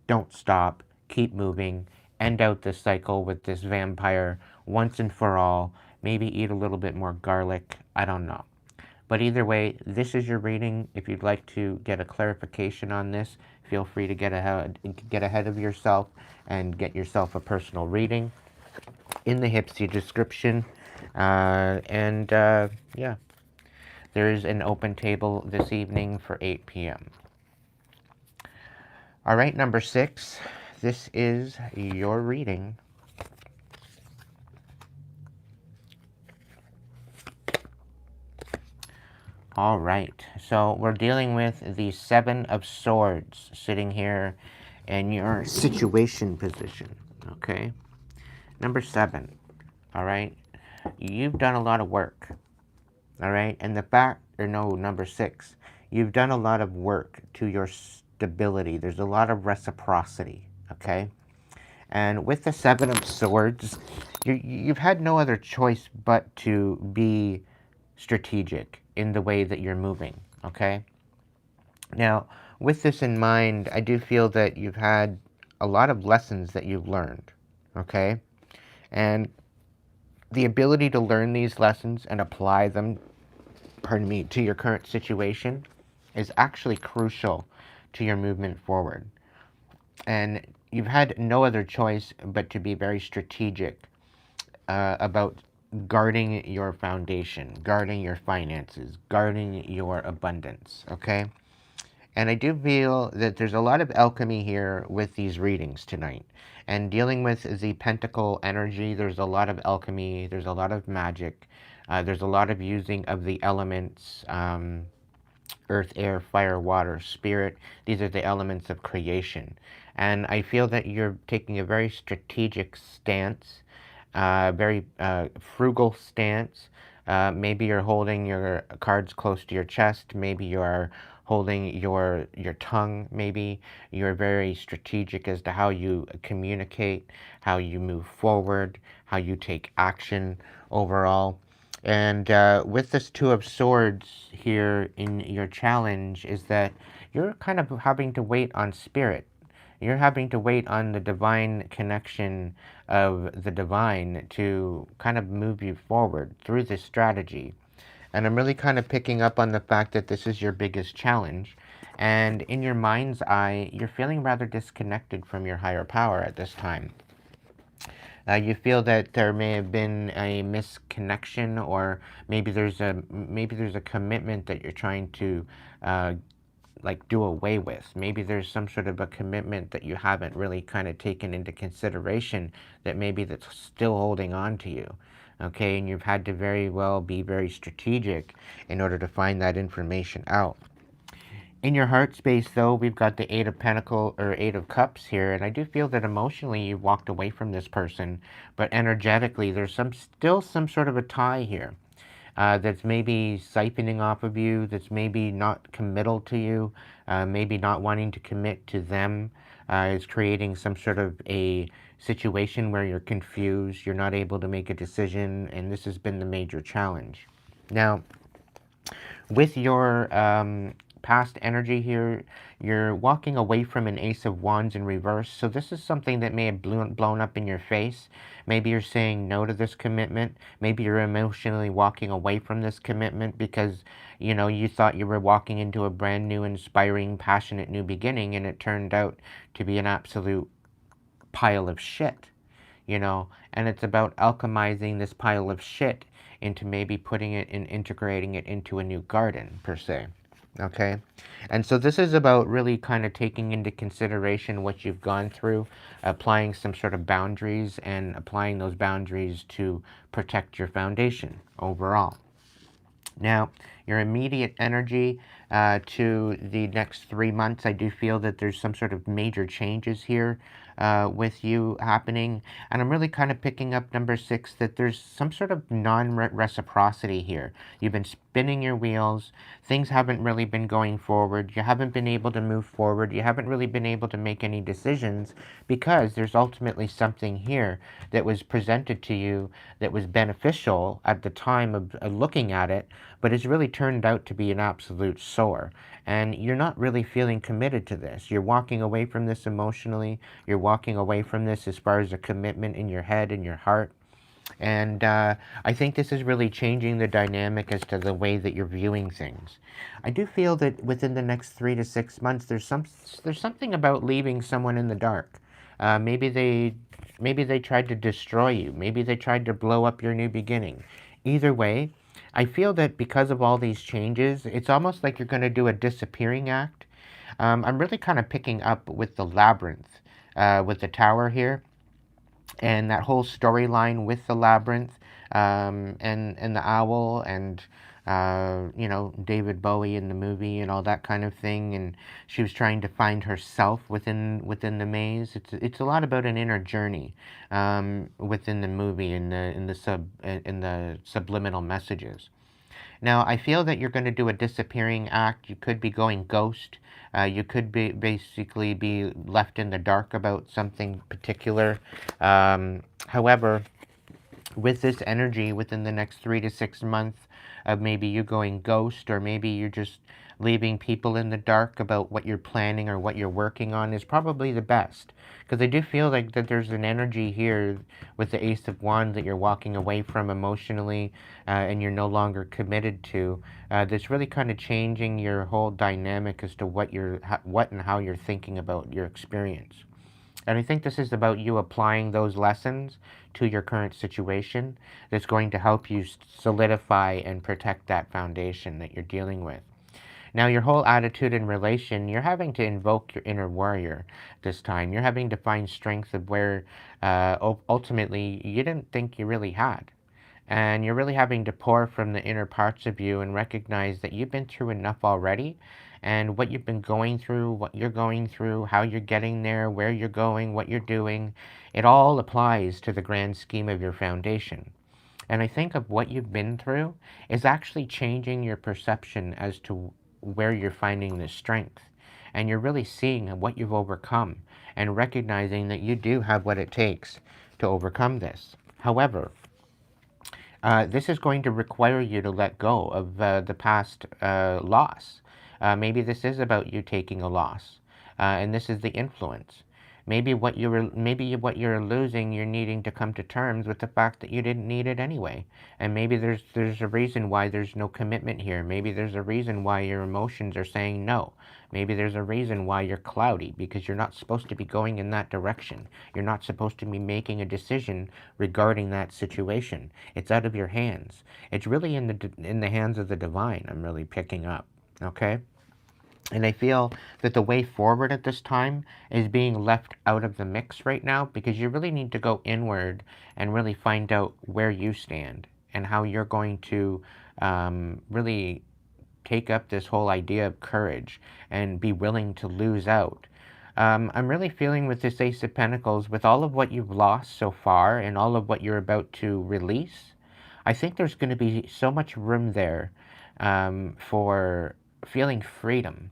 Don't stop. Keep moving. End out this cycle with this vampire once and for all. Maybe eat a little bit more garlic. I don't know. But either way, this is your reading. If you'd like to get a clarification on this, feel free to get ahead of yourself and get yourself a personal reading in the Hipsy description. Yeah, there's an open table this evening for 8 p.m. All right, number 6. This is your reading. All right, so we're dealing with the 7 of Swords sitting here in your situation position, okay? Number 7, all right? You've done a lot of work, all right? And the fact, or no, number 6, you've done a lot of work to your stability. There's a lot of reciprocity, okay? And with the 7 of Swords, you've had no other choice but to be strategic in the way that you're moving, okay? Now, with this in mind, I do feel that you've had a lot of lessons that you've learned, okay? And the ability to learn these lessons and apply them, pardon me, to your current situation is actually crucial to your movement forward. And you've had no other choice but to be very strategic about guarding your foundation, guarding your finances, guarding your abundance, okay? And I do feel that there's a lot of alchemy here with these readings tonight. And dealing with the pentacle energy, there's a lot of alchemy, there's a lot of magic, there's a lot of using of the elements, earth, air, fire, water, spirit. These are the elements of creation. And I feel that you're taking a very strategic stance, very frugal stance. Maybe you're holding your cards close to your chest. Maybe you're holding your tongue. Maybe you're very strategic as to how you communicate, how you move forward, how you take action overall. And with this 2 of Swords here in your challenge is that you're kind of having to wait on spirit. You're having to wait on the divine connection of the divine to kind of move you forward through this strategy. And I'm really kind of picking up on the fact that this is your biggest challenge. And in your mind's eye, you're feeling rather disconnected from your higher power at this time. You feel that there may have been a misconnection, or maybe there's a commitment that you're trying to like do away with. Maybe there's some sort of a commitment that you haven't really kind of taken into consideration that maybe that's still holding on to you. Okay, and you've had to very well be very strategic in order to find that information out. In your heart space, though, we've got the 8 of Pentacles or 8 of Cups here, and I do feel that emotionally you've walked away from this person, but energetically there's still some sort of a tie here that's maybe siphoning off of you, that's maybe not committal to you, maybe not wanting to commit to them, is creating some sort of a situation where you're confused, you're not able to make a decision, and this has been the major challenge. Now, with your past energy here, you're walking away from an Ace of Wands in reverse. So this is something that may have blown up in your face. Maybe you're saying no to this commitment. Maybe you're emotionally walking away from this commitment because, you know, you thought you were walking into a brand new, inspiring, passionate new beginning, and it turned out to be an absolute pile of shit, you know. And it's about alchemizing this pile of shit into maybe putting it and integrating it into a new garden, per se. Okay, and so this is about really kind of taking into consideration what you've gone through, applying some sort of boundaries, and applying those boundaries to protect your foundation overall. Now, your immediate energy, to the next 3 months. I do feel that there's some sort of major changes here with you happening. And I'm really kind of picking up number 6, that there's some sort of non-reciprocity here. You've been spinning your wheels. Things haven't really been going forward. You haven't been able to move forward. You haven't really been able to make any decisions because there's ultimately something here that was presented to you that was beneficial at the time of looking at it, but it's really turned out to be an absolute sore. And you're not really feeling committed to this. You're walking away from this emotionally. You're walking away from this as far as a commitment in your head and your heart. And I think this is really changing the dynamic as to the way that you're viewing things. I do feel that within the next 3 to 6 months, there's something about leaving someone in the dark. Maybe they tried to destroy you. Maybe they tried to blow up your new beginning. Either way, I feel that because of all these changes, it's almost like you're going to do a disappearing act. I'm really kind of picking up with the labyrinth, with the tower here, and that whole storyline with the labyrinth, and the owl, and David Bowie in the movie and all that kind of thing. And she was trying to find herself within the maze. It's a lot about an inner journey within the movie, in the subliminal messages. Now, I feel that you're going to do a disappearing act. You could be going ghost. You could basically be left in the dark about something particular. However, with this energy within the next 3 to 6 months of maybe you going ghost, or maybe you're just leaving people in the dark about what you're planning or what you're working on, is probably the best. Because I do feel like that there's an energy here with the Ace of Wands that you're walking away from emotionally, and you're no longer committed to. That's really kind of changing your whole dynamic as to what and how you're thinking about your experience. And I think this is about you applying those lessons to your current situation that's going to help you solidify and protect that foundation that you're dealing with. Now, your whole attitude in relation, you're having to invoke your inner warrior this time. You're having to find strength of where ultimately you didn't think you really had. And you're really having to pour from the inner parts of you and recognize that you've been through enough already, and what you've been going through, what you're going through, how you're getting there, where you're going, what you're doing, it all applies to the grand scheme of your foundation. And I think of what you've been through is actually changing your perception as to where you're finding the strength. And you're really seeing what you've overcome and recognizing that you do have what it takes to overcome this. However, this is going to require you to let go of the past loss. Maybe this is about you taking a loss, and this is the influence. Maybe what you're losing, you're needing to come to terms with the fact that you didn't need it anyway. And maybe there's a reason why there's no commitment here. Maybe there's a reason why your emotions are saying no. Maybe there's a reason why you're cloudy, because you're not supposed to be going in that direction. You're not supposed to be making a decision regarding that situation. It's out of your hands. It's really in the hands of the divine. I'm really picking up. Okay? And I feel that the way forward at this time is being left out of the mix right now, because you really need to go inward and really find out where you stand and how you're going to really take up this whole idea of courage and be willing to lose out. I'm really feeling with this Ace of Pentacles, with all of what you've lost so far and all of what you're about to release, I think there's going to be so much room there for feeling freedom.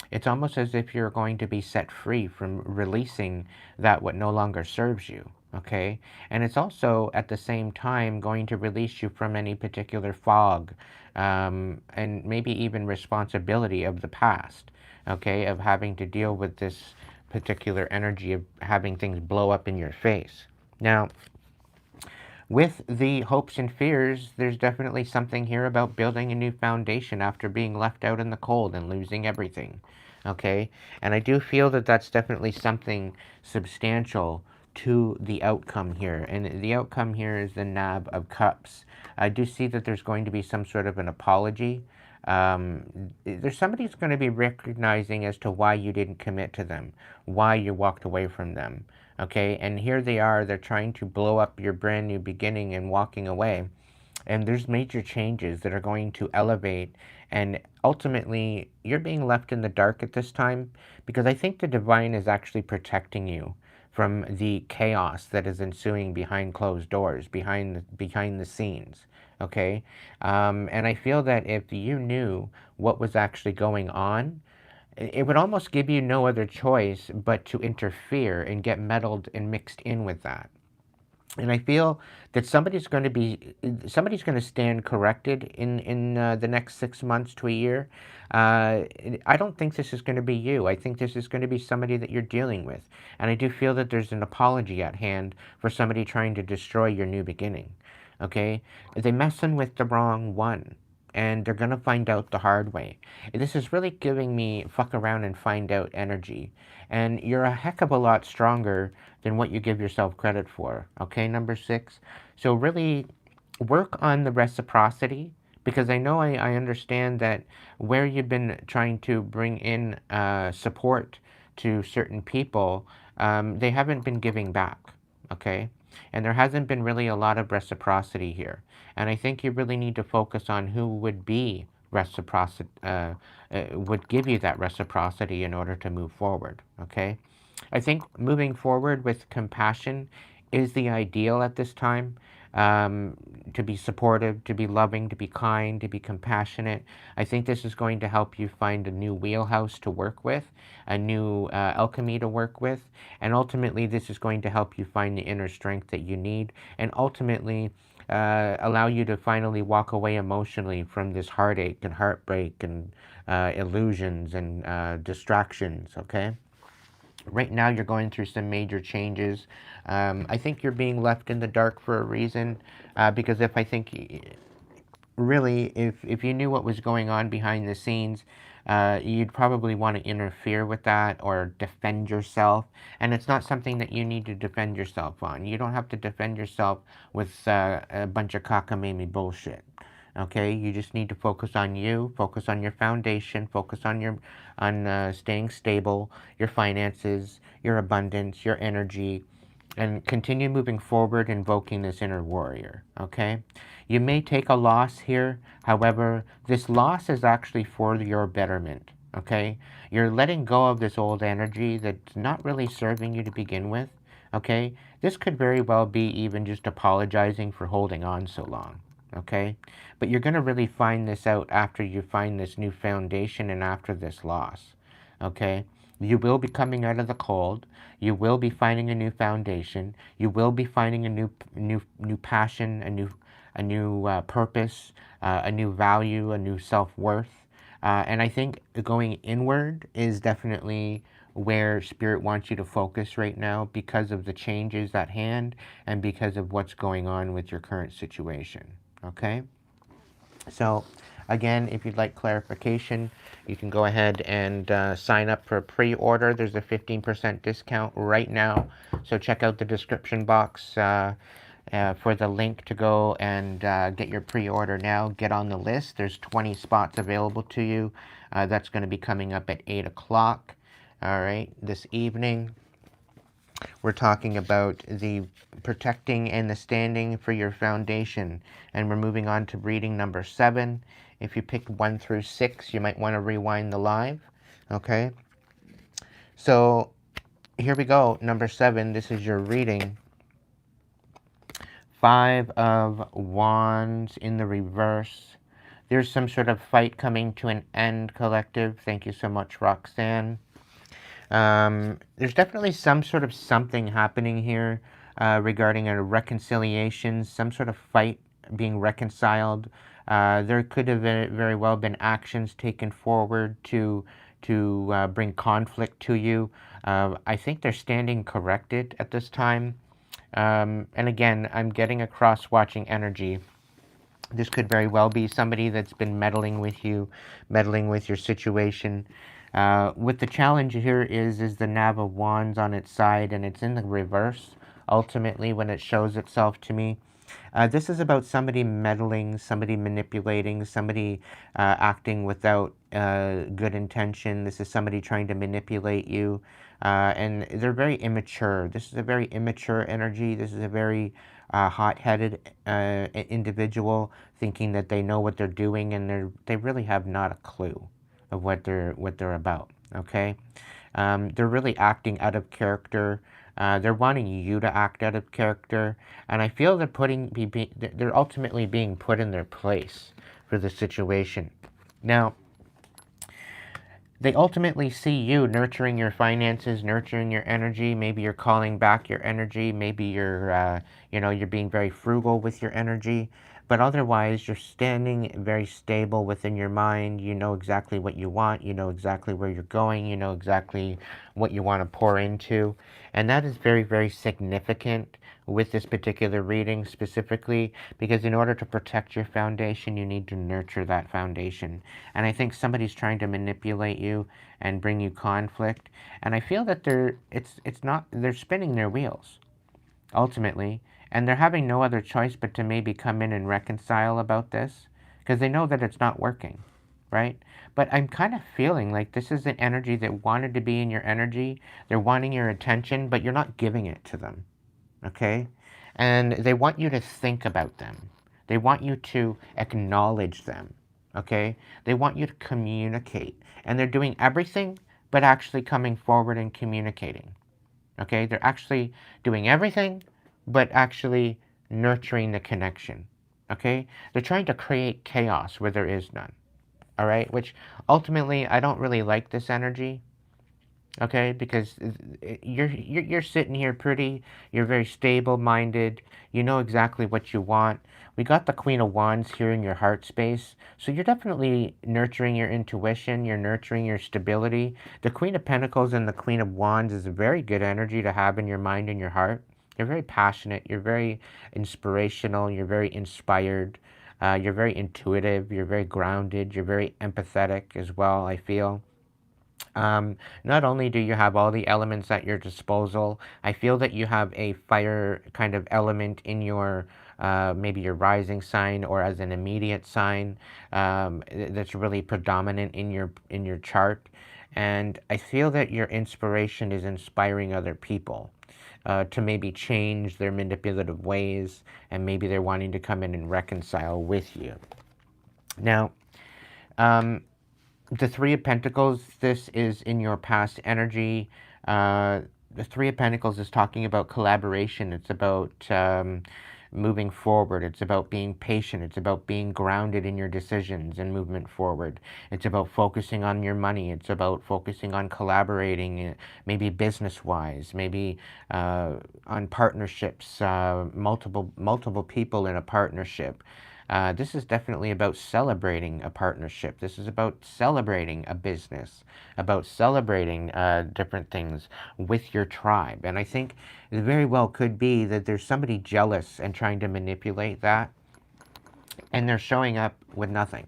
It's almost as if you're going to be set free from releasing that what no longer serves you, okay? And it's also at the same time going to release you from any particular fog, and maybe even responsibility of the past, okay? Of having to deal with this particular energy of having things blow up in your face. Now, with the hopes and fears, there's definitely something here about building a new foundation after being left out in the cold and losing everything. Okay? And I do feel that that's definitely something substantial to the outcome here. And the outcome here is the Nab of Cups. I do see that there's going to be some sort of an apology. There's somebody who's going to be recognizing as to why you didn't commit to them, why you walked away from them. Okay, and here they are, they're trying to blow up your brand new beginning and walking away. And there's major changes that are going to elevate, and ultimately you're being left in the dark at this time, because I think the divine is actually protecting you from the chaos that is ensuing behind closed doors, behind the scenes. Okay, and I feel that if you knew what was actually going on, it would almost give you no other choice but to interfere and get meddled and mixed in with that. And I feel that somebody's going to stand corrected in the next 6 months to a year. Uh, I don't think this is going to be you. I think this is going to be somebody that you're dealing with, and I do feel that there's an apology at hand for somebody trying to destroy your new beginning. Okay, they're messing with the wrong one, and they're gonna find out the hard way. This is really giving me fuck around and find out energy, and you're a heck of a lot stronger than what you give yourself credit for. Okay, number six. So really work on the reciprocity, because I know I understand that where you've been trying to bring in support to certain people, they haven't been giving back. Okay, and there hasn't been really a lot of reciprocity here. And I think you really need to focus on who would be reciprocity, would give you that reciprocity in order to move forward. Okay, I think moving forward with compassion is the ideal at this time. Um, to be supportive, to be loving, to be kind, to be compassionate. I think this is going to help you find a new wheelhouse to work with, a new alchemy to work with, and ultimately this is going to help you find the inner strength that you need, and ultimately allow you to finally walk away emotionally from this heartache and heartbreak and illusions and distractions, okay? Right now you're going through some major changes. I think you're being left in the dark for a reason, because if I think really, if you knew what was going on behind the scenes, you'd probably want to interfere with that or defend yourself. And it's not something that you need to defend yourself on. You don't have to defend yourself with a bunch of cockamamie bullshit. Okay, you just need to focus on you, focus on your foundation, focus on staying stable, your finances, your abundance, your energy, and continue moving forward, invoking this inner warrior. Okay, you may take a loss here. However, this loss is actually for your betterment. Okay, you're letting go of this old energy that's not really serving you to begin with. Okay, this could very well be even just apologizing for holding on so long. Okay, but you're going to really find this out after you find this new foundation and after this loss. Okay, you will be coming out of the cold. You will be finding a new foundation. You will be finding a new passion, a new purpose, a new value, a new self-worth. And I think going inward is definitely where Spirit wants you to focus right now, because of the changes at hand and because of what's going on with your current situation. Okay? So, again, if you'd like clarification, you can go ahead and sign up for a pre-order. There's a 15% discount right now. So check out the description box for the link to go and get your pre-order now. Get on the list. There's 20 spots available to you. That's going to be coming up at 8 o'clock. All right, this evening. We're talking about the protecting and the standing for your foundation. And we're moving on to reading number 7. If you picked 1 through 6, you might want to rewind the live. Okay? So here we go. Number 7, this is your reading. 5 of Wands in the reverse. There's some sort of fight coming to an end, collective. Thank you so much, Roxanne. There's definitely some sort of something happening here regarding a reconciliation, some sort of fight being reconciled. There could have very well been actions taken forward to bring conflict to you. I think they're standing corrected at this time. And again, I'm getting across watching energy. This could very well be somebody that's been meddling with you, meddling with your situation. What the challenge here is the Knave of Wands on its side, and it's in the reverse, ultimately, when it shows itself to me. This is about somebody meddling, somebody manipulating, somebody acting without good intention. This is somebody trying to manipulate you. And they're very immature. This is a very immature energy. This is a very hot-headed individual thinking that they know what they're doing, and they really have not a clue of what they're about. Okay, they're really acting out of character. They're wanting you to act out of character, and I feel they're ultimately being put in their place for the situation. Now, they ultimately see you nurturing your finances, nurturing your energy. Maybe you're calling back your energy. Maybe you're being very frugal with your energy. But otherwise, you're standing very stable within your mind. You know exactly what you want. You know exactly where you're going. You know exactly what you want to pour into. And that is very, very significant with this particular reading specifically, because in order to protect your foundation, you need to nurture that foundation. And I think somebody's trying to manipulate you and bring you conflict. And I feel that they're spinning their wheels ultimately, and they're having no other choice but to maybe come in and reconcile about this because they know that it's not working, right? But I'm kind of feeling like this is an energy that wanted to be in your energy. They're wanting your attention, but you're not giving it to them, okay? And they want you to think about them. They want you to acknowledge them, okay? They want you to communicate. And they're doing everything but actually coming forward and communicating, okay? They're actually doing everything but actually nurturing the connection, okay? They're trying to create chaos where there is none, all right? Which ultimately, I don't really like this energy, okay? Because you're sitting here pretty, you're very stable-minded, you know exactly what you want. We got the Queen of Wands here in your heart space, so you're definitely nurturing your intuition, you're nurturing your stability. The Queen of Pentacles and the Queen of Wands is a very good energy to have in your mind and your heart. You're very passionate, you're very inspirational, you're very inspired, you're very intuitive, you're very grounded, you're very empathetic as well, I feel. Not only do you have all the elements at your disposal, I feel that you have a fire kind of element in your maybe your rising sign or as an immediate sign that's really predominant in your chart. And I feel that your inspiration is inspiring other people to maybe change their manipulative ways, and maybe they're wanting to come in and reconcile with you. Now, the Three of Pentacles, this is in your past energy. The Three of Pentacles is talking about collaboration. It's about moving forward. It's about being patient. It's about being grounded in your decisions and movement forward. It's about focusing on your money. It's about focusing on collaborating, maybe business-wise, maybe on partnerships, multiple people in a partnership. This is definitely about celebrating a partnership. This is about celebrating a business, about celebrating different things with your tribe. And I think it very well could be that there's somebody jealous and trying to manipulate that, and they're showing up with nothing,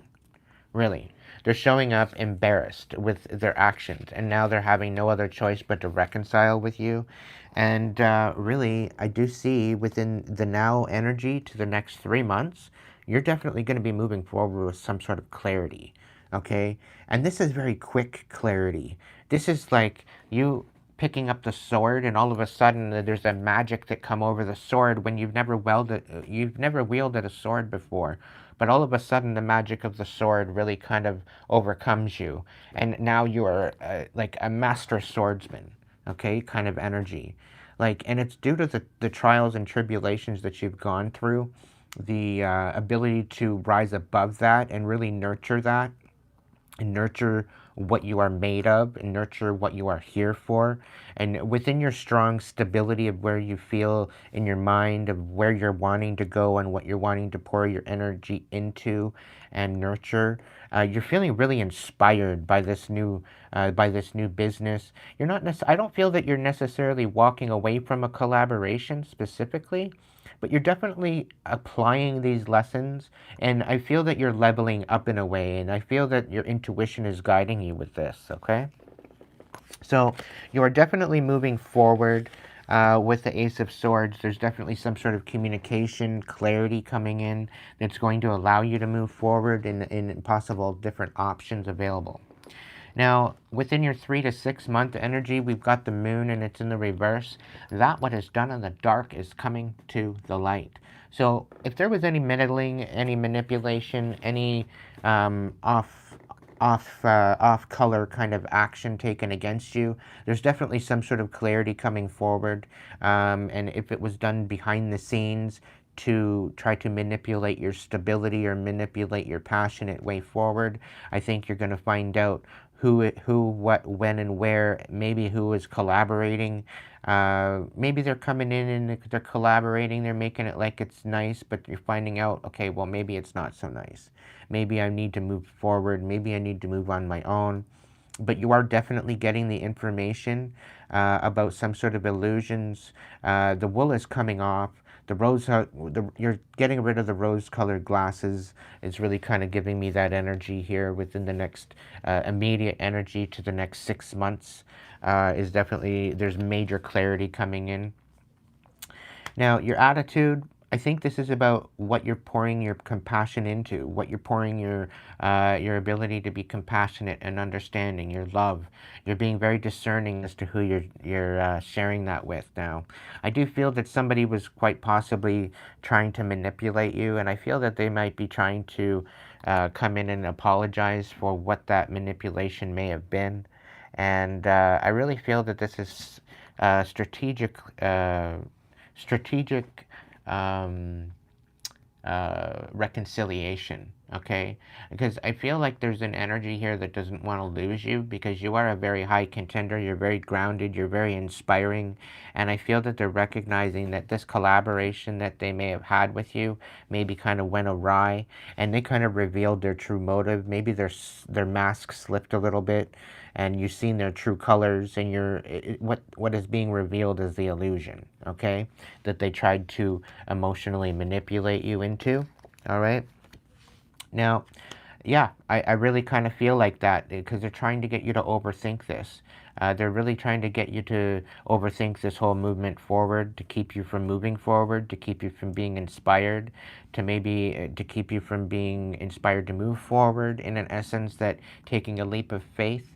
really. They're showing up embarrassed with their actions, and now they're having no other choice but to reconcile with you. And really, I do see within the now energy to the next 3 months, you're definitely going to be moving forward with some sort of clarity, okay? And this is very quick clarity. This is like you picking up the sword, and all of a sudden there's a magic that come over the sword when you've never wielded a sword before. But all of a sudden, the magic of the sword really kind of overcomes you, and now you are like a master swordsman, okay, kind of energy. Like, and it's due to the trials and tribulations that you've gone through, the ability to rise above that and really nurture that, and nurture what you are made of, and nurture what you are here for. And within your strong stability of where you feel in your mind, of where you're wanting to go and what you're wanting to pour your energy into and nurture, you're feeling really inspired by this new business. You're not I don't feel that you're necessarily walking away from a collaboration specifically, but you're definitely applying these lessons, and I feel that you're leveling up in a way, and I feel that your intuition is guiding you with this, okay? So you are definitely moving forward. With the Ace of Swords, there's definitely some sort of communication, clarity coming in that's going to allow you to move forward in possible different options available. Now, within your 3 to 6 month energy, we've got the moon and it's in the reverse. That what is done in the dark is coming to the light. So if there was any meddling, any manipulation, any off color kind of action taken against you, there's definitely some sort of clarity coming forward. And if it was done behind the scenes to try to manipulate your stability or manipulate your passionate way forward, I think you're going to find out who, what, when, and where. Maybe who is collaborating. Maybe they're coming in and they're collaborating. They're making it like it's nice, but you're finding out, okay, well, maybe it's not so nice. Maybe I need to move forward. Maybe I need to move on my own. But you are definitely getting the information about some sort of illusions. The wool is coming off. You're getting rid of the rose-colored glasses. It's really kind of giving me that energy here within the next immediate energy to the next 6 months. Is definitely, there's major clarity coming in. Now, your attitude, I think this is about what you're pouring your compassion into, what you're pouring your ability to be compassionate and understanding, your love. You're being very discerning as to who you're sharing that with now. I do feel that somebody was quite possibly trying to manipulate you, and I feel that they might be trying to come in and apologize for what that manipulation may have been. And I really feel that this is strategic strategic um, reconciliation, okay? Because I feel like there's an energy here that doesn't want to lose you, because you are a very high contender, you're very grounded, you're very inspiring, and I feel that they're recognizing that this collaboration that they may have had with you maybe kind of went awry, and they kind of revealed their true motive. Maybe their mask slipped a little bit, and you've seen their true colors, and what is being revealed is the illusion, okay, that they tried to emotionally manipulate you into. All right. Now, yeah, I really kind of feel like that, because they're trying to get you to overthink this. They're really trying to get you to overthink this whole movement forward, to keep you from moving forward, to keep you from being inspired, to maybe to keep you from being inspired to move forward, in an essence that taking a leap of faith.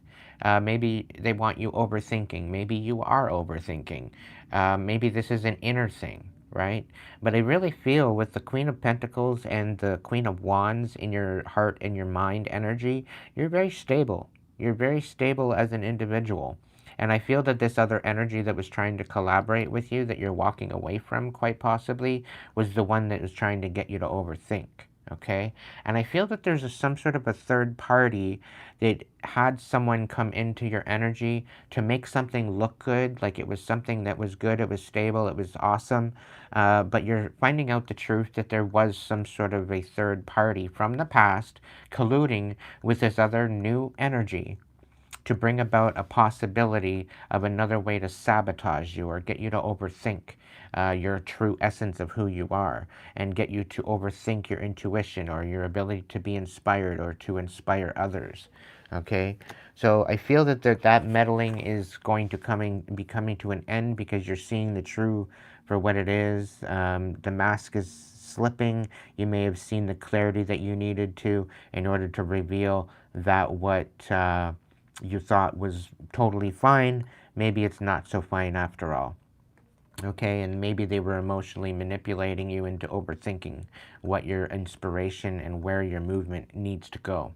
Maybe they want you overthinking. Maybe you are overthinking. Maybe this is an inner thing, right? But I really feel with the Queen of Pentacles and the Queen of Wands in your heart and your mind energy, you're very stable. You're very stable as an individual. And I feel that this other energy that was trying to collaborate with you, that you're walking away from quite possibly, was the one that was trying to get you to overthink. Okay? And I feel that there's some sort of a third party that had someone come into your energy to make something look good, like it was something that was good, it was stable, it was awesome. But you're finding out the truth that there was some sort of a third party from the past colluding with this other new energy to bring about a possibility of another way to sabotage you or get you to overthink your true essence of who you are, and get you to overthink your intuition or your ability to be inspired or to inspire others. Okay, so I feel that that meddling is going to be coming to an end, because you're seeing the true for what it is. The mask is slipping. You may have seen the clarity that you needed to in order to reveal that what you thought was totally fine, maybe it's not so fine after all. Okay, and maybe they were emotionally manipulating you into overthinking what your inspiration and where your movement needs to go.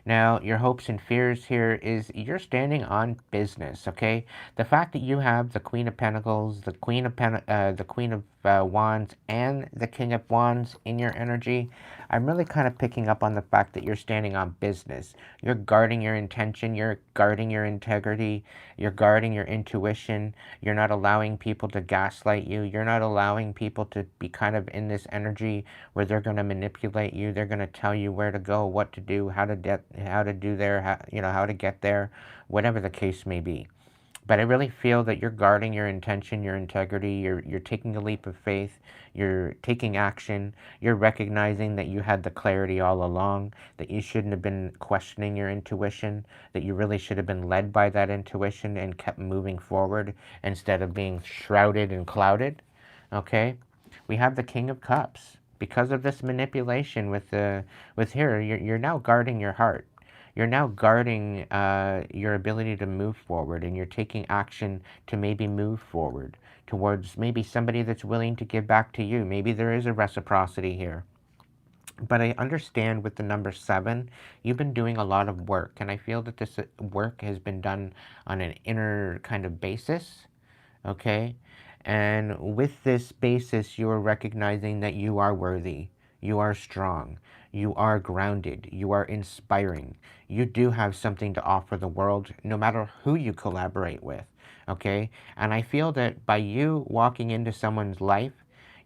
Now, your hopes and fears here is you're standing on business, okay? The fact that you have the Queen of Pentacles, the Queen of Wands, and the King of Wands in your energy, I'm really kind of picking up on the fact that you're standing on business. You're guarding your intention, you're guarding your integrity, you're guarding your intuition. You're not allowing people to gaslight you. You're not allowing people to be kind of in this energy where they're going to manipulate you. They're going to tell you where to go, what to do, how to do there, how to get there, whatever the case may be. But I really feel that you're guarding your intention, your integrity, you're taking a leap of faith, you're taking action, you're recognizing that you had the clarity all along, that you shouldn't have been questioning your intuition, that you really should have been led by that intuition and kept moving forward instead of being shrouded and clouded. Okay? We have the King of Cups. Because of this manipulation with here, you're now guarding your heart. You're now guarding your ability to move forward, and you're taking action to maybe move forward towards maybe somebody that's willing to give back to you. Maybe there is a reciprocity here. But I understand with the number 7, you've been doing a lot of work, and I feel that this work has been done on an inner kind of basis, okay? And with this basis, you are recognizing that you are worthy, you are strong, you are grounded, you are inspiring. You do have something to offer the world, no matter who you collaborate with, okay? And I feel that by you walking into someone's life,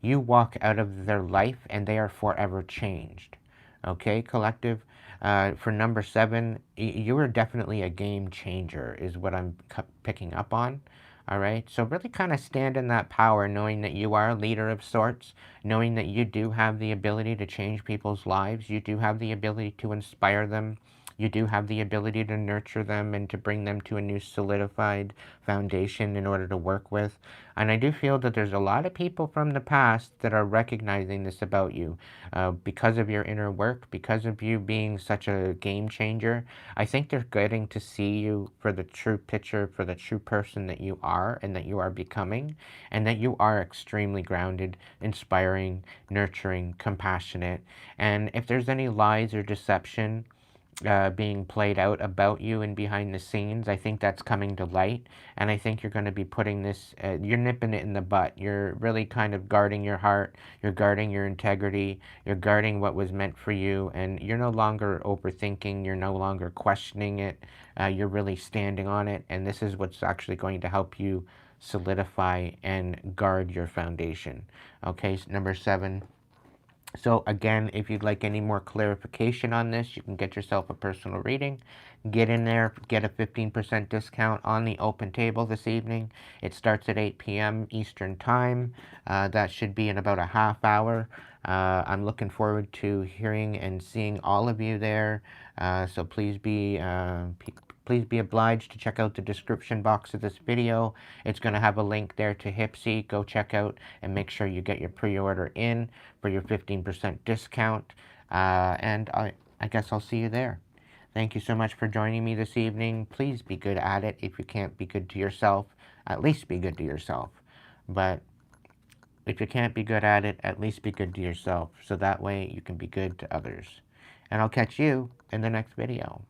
you walk out of their life and they are forever changed, okay, collective? For number 7, you are definitely a game changer, is what I'm picking up on. All right, so really kind of stand in that power, knowing that you are a leader of sorts, knowing that you do have the ability to change people's lives, you do have the ability to inspire them, you do have the ability to nurture them and to bring them to a new solidified foundation in order to work with. And I do feel that there's a lot of people from the past that are recognizing this about you because of your inner work, because of you being such a game changer. I think they're getting to see you for the true picture, for the true person that you are and that you are becoming, and that you are extremely grounded, inspiring, nurturing, compassionate. And if there's any lies or deception being played out about you and behind the scenes, I think that's coming to light. And I think you're going to be putting this, you're nipping it in the butt. You're really kind of guarding your heart, you're guarding your integrity, you're guarding what was meant for you, and you're no longer overthinking, you're no longer questioning it, you're really standing on it. And this is what's actually going to help you solidify and guard your foundation. Okay, so number 7. So again, if you'd like any more clarification on this, you can get yourself a personal reading. Get in there, get a 15% discount on the open table this evening. It starts at 8 p.m. Eastern Time. That should be in about a half hour. I'm looking forward to hearing and seeing all of you there. So please be obliged to check out the description box of this video. It's going to have a link there to Hipsy. Go check out and make sure you get your pre-order in for your 15% discount. And I guess I'll see you there. Thank you so much for joining me this evening. Please be good at it. If you can't be good to yourself, at least be good to yourself. But if you can't be good at it, at least be good to yourself, so that way you can be good to others. And I'll catch you in the next video.